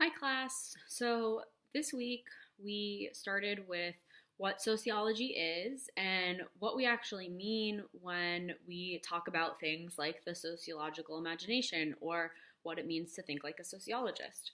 Hi, class. So this week we started with what sociology is and what we actually mean when we talk about things like the sociological imagination or what it means to think like a sociologist.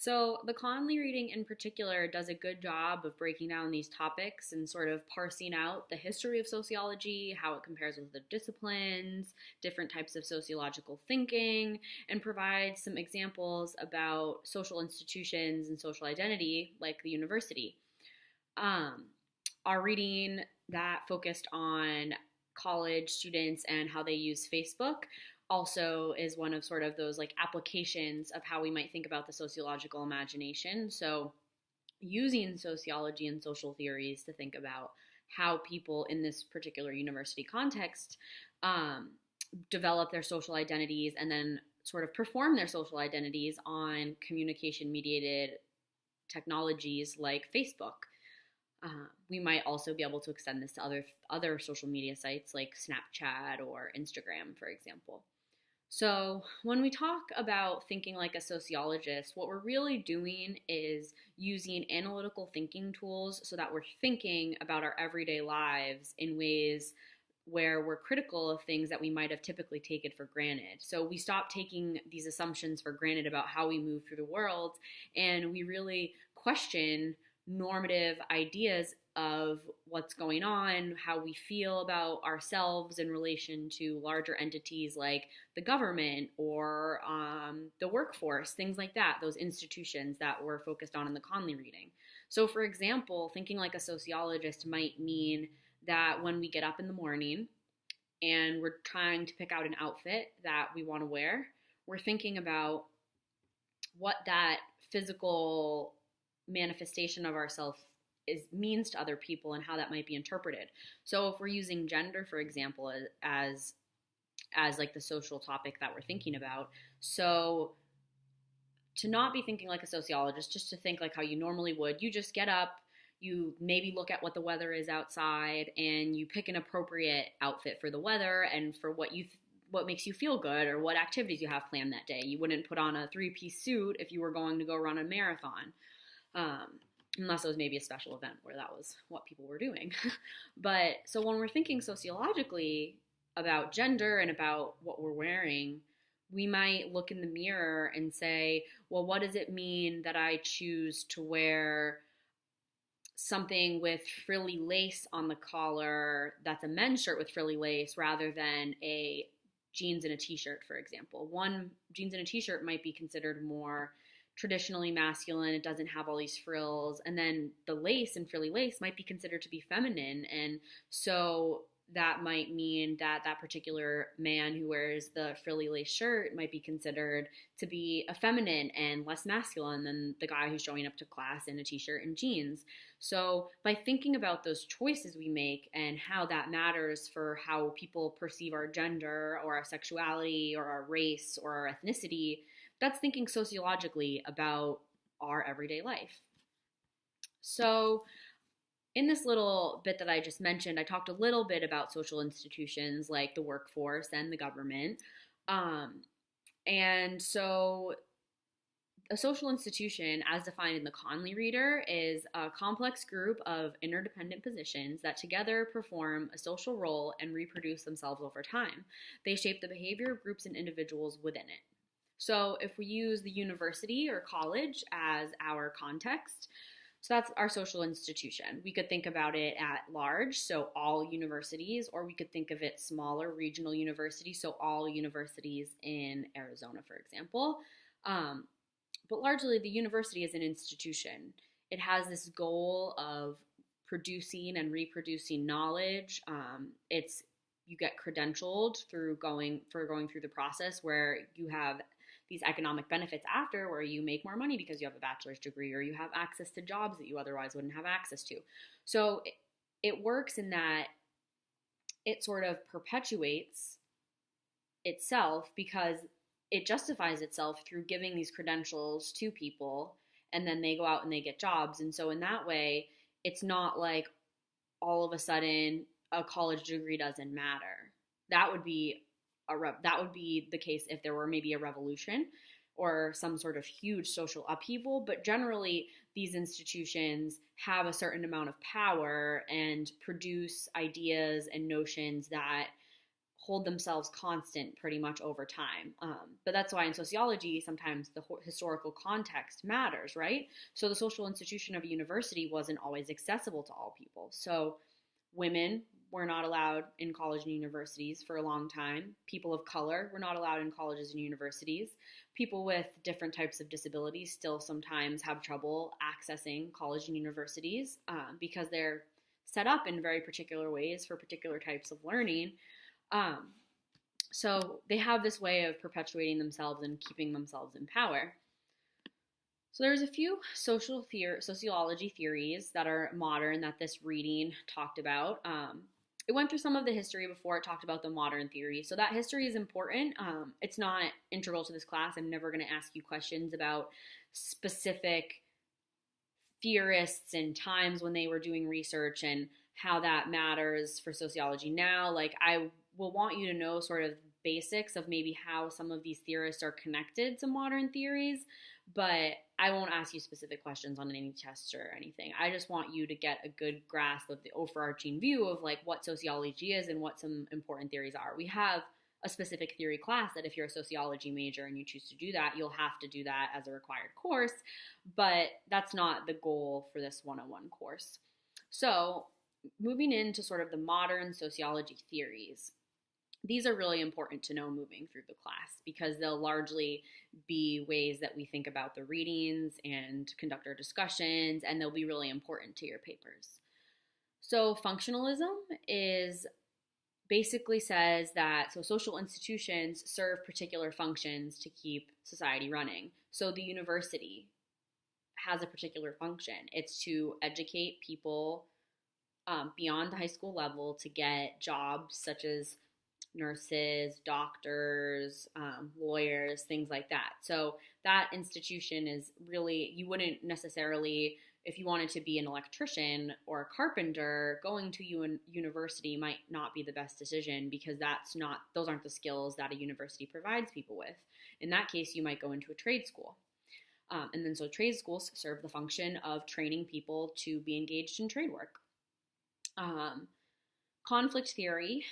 So, the Conley reading in particular does a good job of breaking down these topics and sort of parsing out the history of sociology, how it compares with the disciplines, different types of sociological thinking, and provides some examples about social institutions and social identity, like the university. Um, our reading that focused on college students and how they use Facebook also is one of sort of those like applications of how we might think about the sociological imagination. So, using sociology and social theories to think about how people in this particular university context um, develop their social identities and then sort of perform their social identities on communication mediated technologies like Facebook. We might also be able to extend this to other social media sites like Snapchat or Instagram, for example. So, when we talk about thinking like a sociologist, what we're really doing is using analytical thinking tools so that we're thinking about our everyday lives in ways where we're critical of things that we might have typically taken for granted. So, we stop taking these assumptions for granted about how we move through the world and we really question normative ideas of what's going on, how we feel about ourselves in relation to larger entities like the government or the workforce, things like that, those institutions that we're focused on in the Conley reading. So, for example, thinking like a sociologist might mean that when we get up in the morning and we're trying to pick out an outfit that we want to wear, we're thinking about what that physical manifestation of ourselves means to other people and how that might be interpreted. So if we're using gender, for example, as like the social topic that we're thinking about, so to not be thinking like a sociologist, just to think like how you normally would, you just get up, you maybe look at what the weather is outside, and you pick an appropriate outfit for the weather and for what makes you feel good or what activities you have planned that day. You wouldn't put on a three-piece suit if you were going to go run a marathon. Unless it was maybe a special event where that was what people were doing. But so when we're thinking sociologically about gender and about what we're wearing, we might look in the mirror and say, well, what does it mean that I choose to wear something with frilly lace on the collar that's a men's shirt with frilly lace rather than a jeans and a t-shirt, for example? One, jeans and a t-shirt might be considered more traditionally masculine. It doesn't have all these frills. And then the lace and frilly lace might be considered to be feminine. And so that might mean that that particular man who wears the frilly lace shirt might be considered to be effeminate and less masculine than the guy who's showing up to class in a t-shirt and jeans. So by thinking about those choices we make and how that matters for how people perceive our gender or our sexuality or our race or our ethnicity, that's thinking sociologically about our everyday life. So, in this little bit that I just mentioned, I talked a little bit about social institutions like the workforce and the government. And so, a social institution, as defined in the Conley Reader, is a complex group of interdependent positions that together perform a social role and reproduce themselves over time. They shape the behavior of groups and individuals within it. So if we use the university or college as our context, so that's our social institution. We could think about it at large, so all universities, or we could think of it smaller regional universities, so all universities in Arizona, for example. But largely, the university is an institution. It has this goal of producing and reproducing knowledge. You get credentialed through going through the process where you have these economic benefits after, where you make more money because you have a bachelor's degree or you have access to jobs that you otherwise wouldn't have access to. So it works in that it sort of perpetuates itself because it justifies itself through giving these credentials to people and then they go out and they get jobs. And so in that way, it's not like all of a sudden a college degree doesn't matter. That would be the case if there were maybe a revolution. or some sort of huge social upheaval, but generally these institutions have a certain amount of power and produce ideas and notions that hold themselves constant pretty much over time. But that's why in sociology, sometimes the historical context matters, right? So the social institution of a university wasn't always accessible to all people. So women were not allowed in college and universities for a long time. People of color were not allowed in colleges and universities. People with different types of disabilities still sometimes have trouble accessing college and universities because they're set up in very particular ways for particular types of learning. So they have this way of perpetuating themselves and keeping themselves in power. So there's a few sociology theories that are modern that this reading talked about. It went through some of the history before it talked about the modern theory. So that history is important. It's not integral to this class. I'm never going to ask you questions about specific theorists and times when they were doing research and how that matters for sociology now. Like, I will want you to know sort of basics of maybe how some of these theorists are connected to modern theories, but I won't ask you specific questions on any tests or anything. I just want you to get a good grasp of the overarching view of like what sociology is and what some important theories are. We have a specific theory class that if you're a sociology major and you choose to do that, you'll have to do that as a required course, but that's not the goal for this 101 course. So moving into sort of the modern sociology theories, these are really important to know moving through the class because they'll largely be ways that we think about the readings and conduct our discussions, and they'll be really important to your papers. So functionalism basically says that social institutions serve particular functions to keep society running. So the university has a particular function. It's to educate people beyond the high school level to get jobs such as nurses, doctors, lawyers, things like that. So that institution is really, you wouldn't necessarily, if you wanted to be an electrician or a carpenter, going to university might not be the best decision because those aren't the skills that a university provides people with. In that case, you might go into a trade school. And then so trade schools serve the function of training people to be engaged in trade work. Conflict theory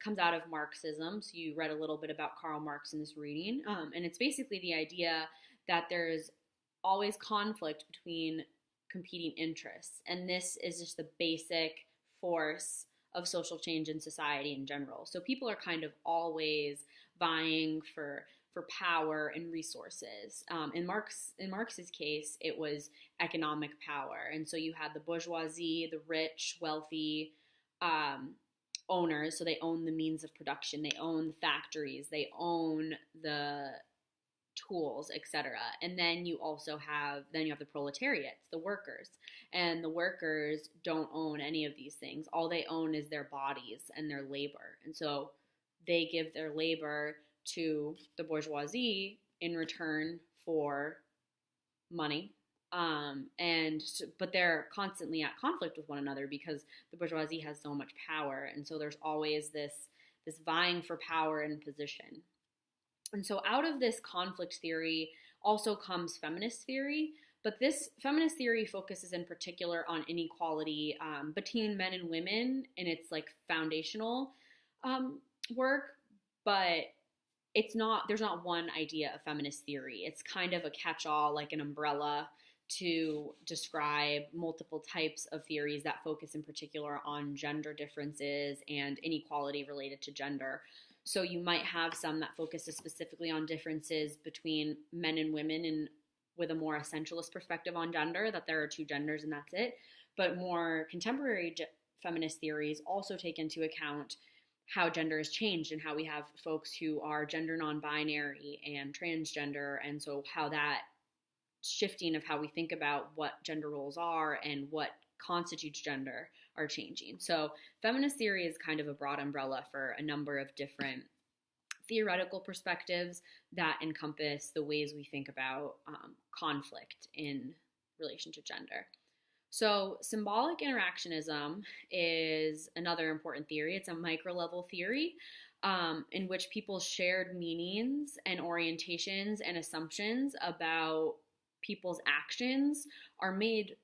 comes out of Marxism. So you read a little bit about Karl Marx in this reading. And it's basically the idea that there's always conflict between competing interests. And this is just the basic force of social change in society in general. So people are kind of always vying for power and resources. In Marx's case, it was economic power. And so you had the bourgeoisie, the rich, wealthy, owners, so they own the means of production, they own the factories, they own the tools, etc. And then you have the proletariats, the workers. And the workers don't own any of these things. All they own is their bodies and their labor. And so they give their labor to the bourgeoisie in return for money. But they're constantly at conflict with one another because the bourgeoisie has so much power, and so there's always this vying for power and position. And so out of this conflict theory also comes feminist theory, but this feminist theory focuses in particular on inequality between men and women in its like foundational work, but there's not one idea of feminist theory. It's kind of a catch-all, like an umbrella to describe multiple types of theories that focus in particular on gender differences and inequality related to gender. So you might have some that focuses specifically on differences between men and women and with a more essentialist perspective on gender, that there are two genders and that's it. But more contemporary feminist theories also take into account how gender has changed and how we have folks who are gender non-binary and transgender, and so how that shifting of how we think about what gender roles are and what constitutes gender are changing. So feminist theory is kind of a broad umbrella for a number of different theoretical perspectives that encompass the ways we think about conflict in relation to gender. So symbolic interactionism is another important theory. It's a micro-level theory. in which people's shared meanings and orientations and assumptions about people's actions are made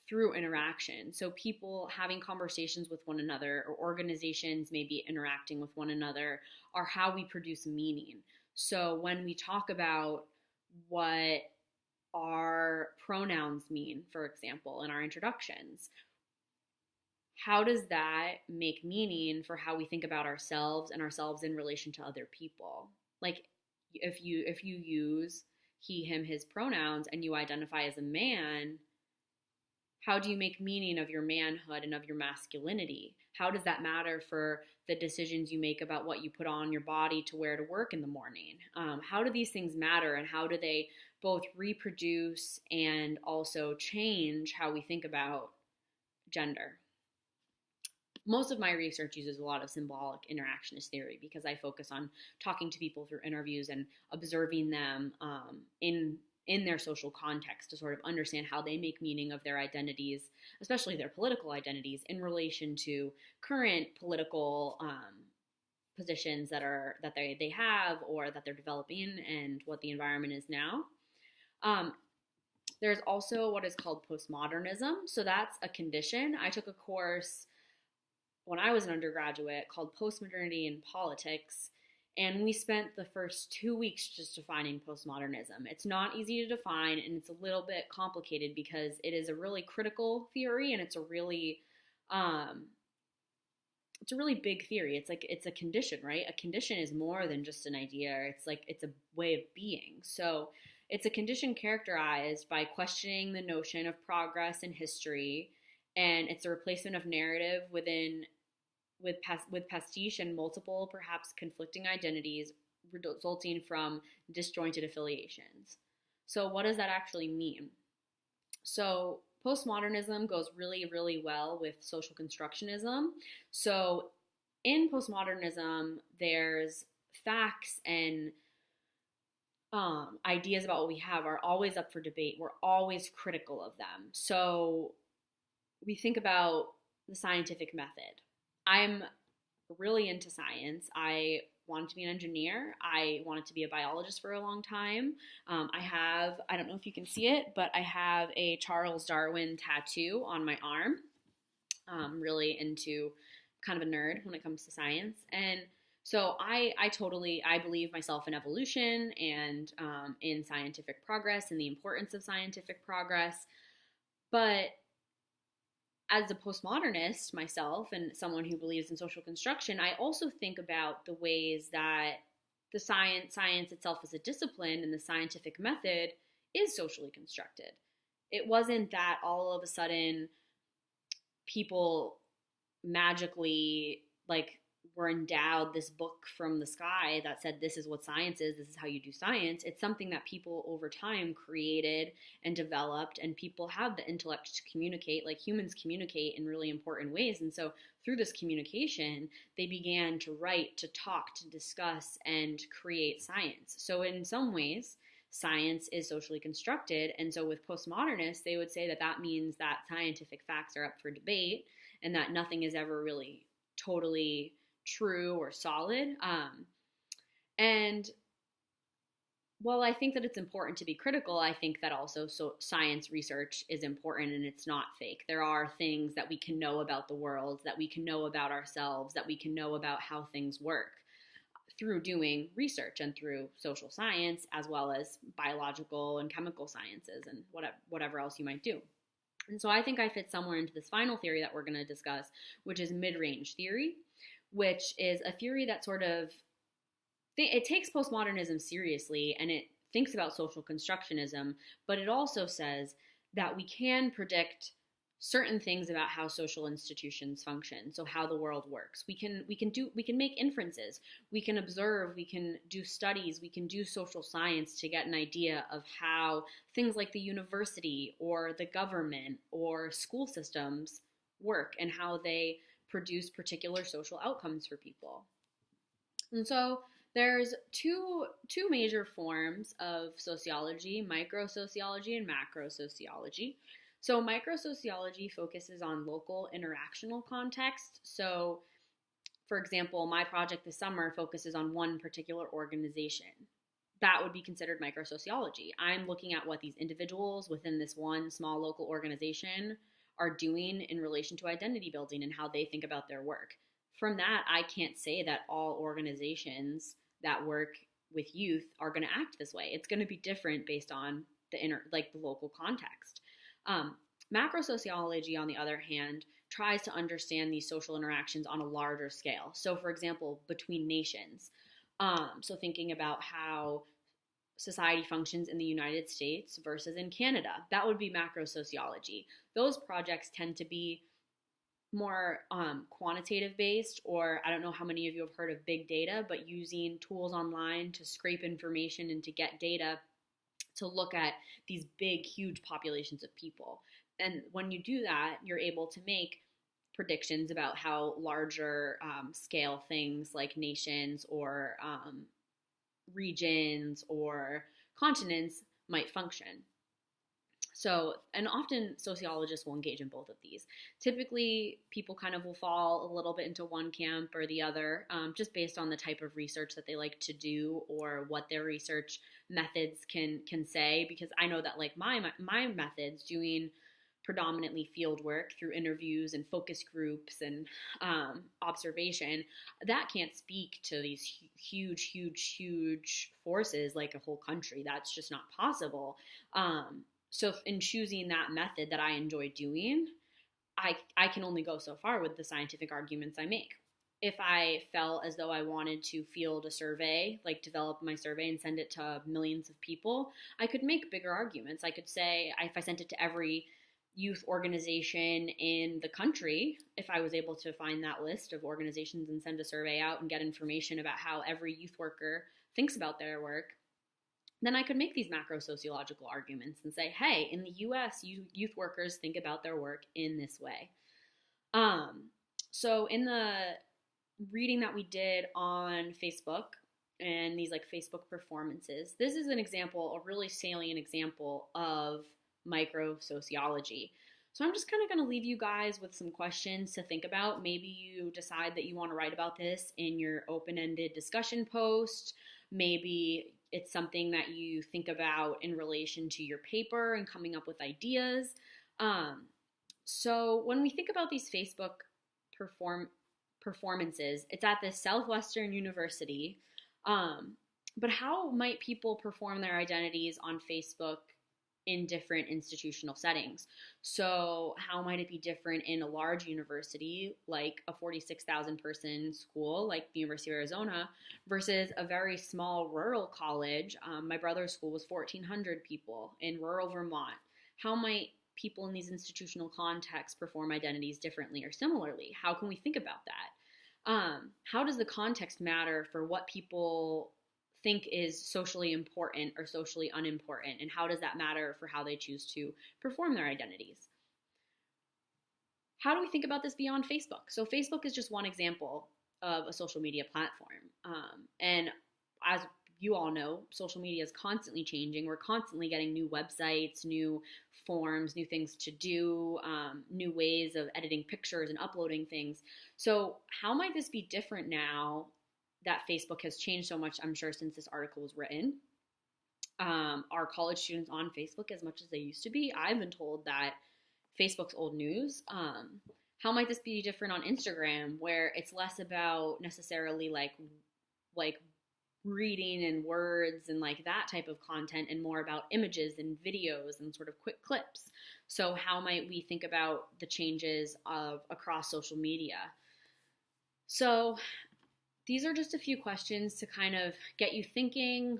through interaction. So people having conversations with one another, or organizations maybe interacting with one another, are how we produce meaning. So when we talk about what our pronouns mean, for example, in our introductions, how does that make meaning for how we think about ourselves and ourselves in relation to other people? Like if you use he, him, his pronouns and you identify as a man, how do you make meaning of your manhood and of your masculinity? How does that matter for the decisions you make about what you put on your body to wear to work in the morning? How do these things matter, and how do they both reproduce and also change how we think about gender? Most of my research uses a lot of symbolic interactionist theory because I focus on talking to people through interviews and observing them in their social context to sort of understand how they make meaning of their identities, especially their political identities, in relation to current political positions that they have or that they're developing, and what the environment is now. There's also what is called postmodernism. So that's a condition. I took a course when I was an undergraduate called Postmodernity in Politics, and we spent the first 2 weeks just defining postmodernism. It's not easy to define, and it's a little bit complicated because it is a really critical theory, and it's a really big theory. It's a condition, right? A condition is more than just an idea. It's a way of being. So it's a condition characterized by questioning the notion of progress in history, and it's a replacement of narrative with pastiche and multiple, perhaps conflicting identities resulting from disjointed affiliations. So what does that actually mean? So postmodernism goes really, really well with social constructionism. So in postmodernism, there's facts and ideas about what we have are always up for debate. We're always critical of them. So we think about the scientific method. I'm really into science. I wanted to be an engineer. I wanted to be a biologist for a long time. I don't know if you can see it, but I have a Charles Darwin tattoo on my arm. I'm really into, kind of a nerd when it comes to science. And so I believe myself in evolution and in scientific progress and the importance of scientific progress. But as a postmodernist myself and someone who believes in social construction, I also think about the ways that the science itself as a discipline and the scientific method is socially constructed. It wasn't that all of a sudden people magically were endowed this book from the sky that said this is what science is, this is how you do science. It's something that people over time created and developed, and people have the intellect to communicate, like humans communicate in really important ways. And so through this communication, they began to write, to talk, to discuss, and create science. So in some ways, science is socially constructed. And so with postmodernists, they would say that that means that scientific facts are up for debate and that nothing is ever really totally true or solid. And while I think that it's important to be critical, I think that also science research is important and it's not fake. There are things that we can know about the world, that we can know about ourselves, that we can know about how things work through doing research and through social science, as well as biological and chemical sciences and whatever else you might do. And so I think I fit somewhere into this final theory that we're going to discuss, which is mid-range theory, which is a theory that sort of, it takes postmodernism seriously and it thinks about social constructionism, but it also says that we can predict certain things about how social institutions function, so how the world works. We can make inferences, we can observe, we can do studies, we can do social science to get an idea of how things like the university or the government or school systems work and how they produce particular social outcomes for people. And so there's two major forms of sociology, microsociology and macrosociology. So microsociology focuses on local interactional context. So for example, my project this summer focuses on one particular organization. That would be considered microsociology. I'm looking at what these individuals within this one small local organization are doing in relation to identity building and how they think about their work. From that, I can't say that all organizations that work with youth are going to act this way. It's going to be different based on the the local context. Macro sociology, on the other hand, tries to understand these social interactions on a larger scale. So, for example, between nations. So thinking about how society functions in the United States versus in Canada, that would be macro sociology. Those projects tend to be more quantitative based, or I don't know how many of you have heard of big data, but using tools online to scrape information and to get data to look at these big, huge populations of people. And when you do that, you're able to make predictions about how larger scale things like nations or regions or continents might function. So, and often sociologists will engage in both of these. Typically, people kind of will fall a little bit into one camp or the other, just based on the type of research that they like to do or what their research methods can say. Because I know that like my methods, doing predominantly field work through interviews and focus groups and observation, that can't speak to these huge forces like a whole country. That's just not possible. So in choosing that method that I enjoy doing, I can only go so far with the scientific arguments I make. If I felt as though I wanted to field a survey, like develop my survey and send it to millions of people, I could make bigger arguments. I could say, if I sent it to every youth organization in the country, if I was able to find that list of organizations and send a survey out and get information about how every youth worker thinks about their work, then I could make these macro sociological arguments and say, hey, in the US, youth workers think about their work in this way. So in the reading that we did on Facebook and these like Facebook performances, this is an example, a really salient example of micro sociology. So I'm just kind of going to leave you guys with some questions to think about. Maybe you decide that you want to write about this in your open-ended discussion post. Maybe it's something that you think about in relation to your paper and coming up with ideas. So when we think about these Facebook performances, it's at this Southwestern University. But how might people perform their identities on Facebook in different institutional settings? So how might it be different in a large university like a 46,000 person school like the University of Arizona versus a very small rural college? My brother's school was 1,400 people in rural Vermont. How might people in these institutional contexts perform identities differently or similarly? How can we think about that? How does the context matter for what people think is socially important or socially unimportant, and how does that matter for how they choose to perform their identities? How do we think about this beyond Facebook? So Facebook is just one example of a social media platform. And as you all know, social media is constantly changing. We're constantly getting new websites, new forms, new things to do, new ways of editing pictures and uploading things. So how might this be different now that Facebook has changed so much, I'm sure, since this article was written? Are college students on Facebook as much as they used to be? I've been told that Facebook's old news. How might this be different on Instagram, where it's less about necessarily like reading and words and like that type of content and more about images and videos and sort of quick clips? So how might we think about the changes of across social media? So these are just a few questions to kind of get you thinking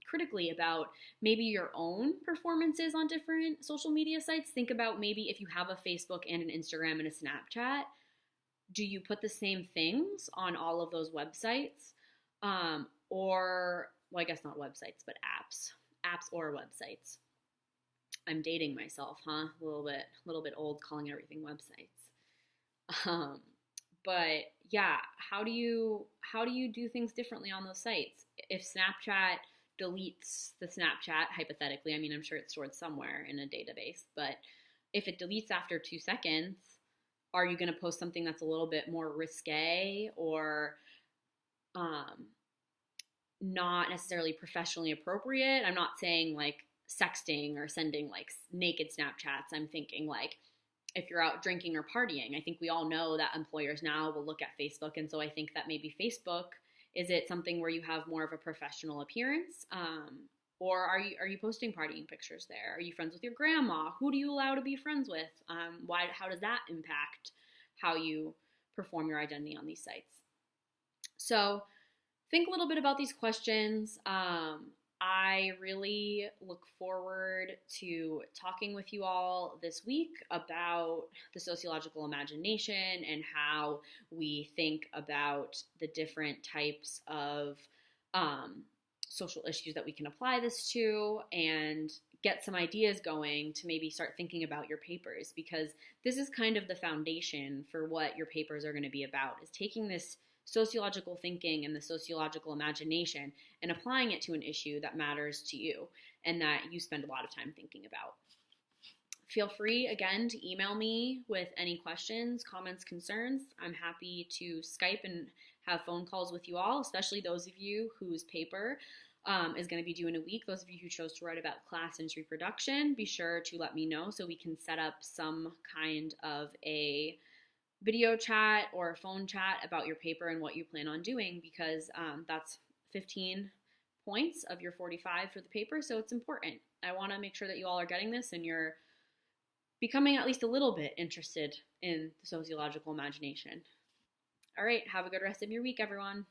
critically about maybe your own performances on different social media sites. Think about maybe if you have a Facebook and an Instagram and a Snapchat, do you put the same things on all of those websites? Or, well, I guess not websites, but apps or websites. I'm dating myself, huh? A little bit old calling everything websites. But yeah, how do you do things differently on those sites? If Snapchat deletes the Snapchat, hypothetically, I mean, I'm sure it's stored somewhere in a database, but if it deletes after 2 seconds, are you going to post something that's a little bit more risque or not necessarily professionally appropriate? I'm not saying like sexting or sending like naked Snapchats. I'm thinking like if you're out drinking or partying. I think we all know that employers now will look at Facebook. And so I think that maybe Facebook, is it something where you have more of a professional appearance? Or are you posting partying pictures there? Are you friends with your grandma? Who do you allow to be friends with? How does that impact how you perform your identity on these sites? So think a little bit about these questions. I really look forward to talking with you all this week about the sociological imagination and how we think about the different types of social issues that we can apply this to, and get some ideas going to maybe start thinking about your papers, because this is kind of the foundation for what your papers are going to be about, is taking this sociological thinking and the sociological imagination and applying it to an issue that matters to you and that you spend a lot of time thinking about. Feel free, again, to email me with any questions, comments, concerns. I'm happy to Skype and have phone calls with you all, especially those of you whose paper is going to be due in a week. Those of you who chose to write about class and reproduction, be sure to let me know so we can set up some kind of a video chat or phone chat about your paper and what you plan on doing, because that's 15 points of your 45 for the paper, so it's important. I want to make sure that you all are getting this and you're becoming at least a little bit interested in the sociological imagination. All right, have a good rest of your week, everyone.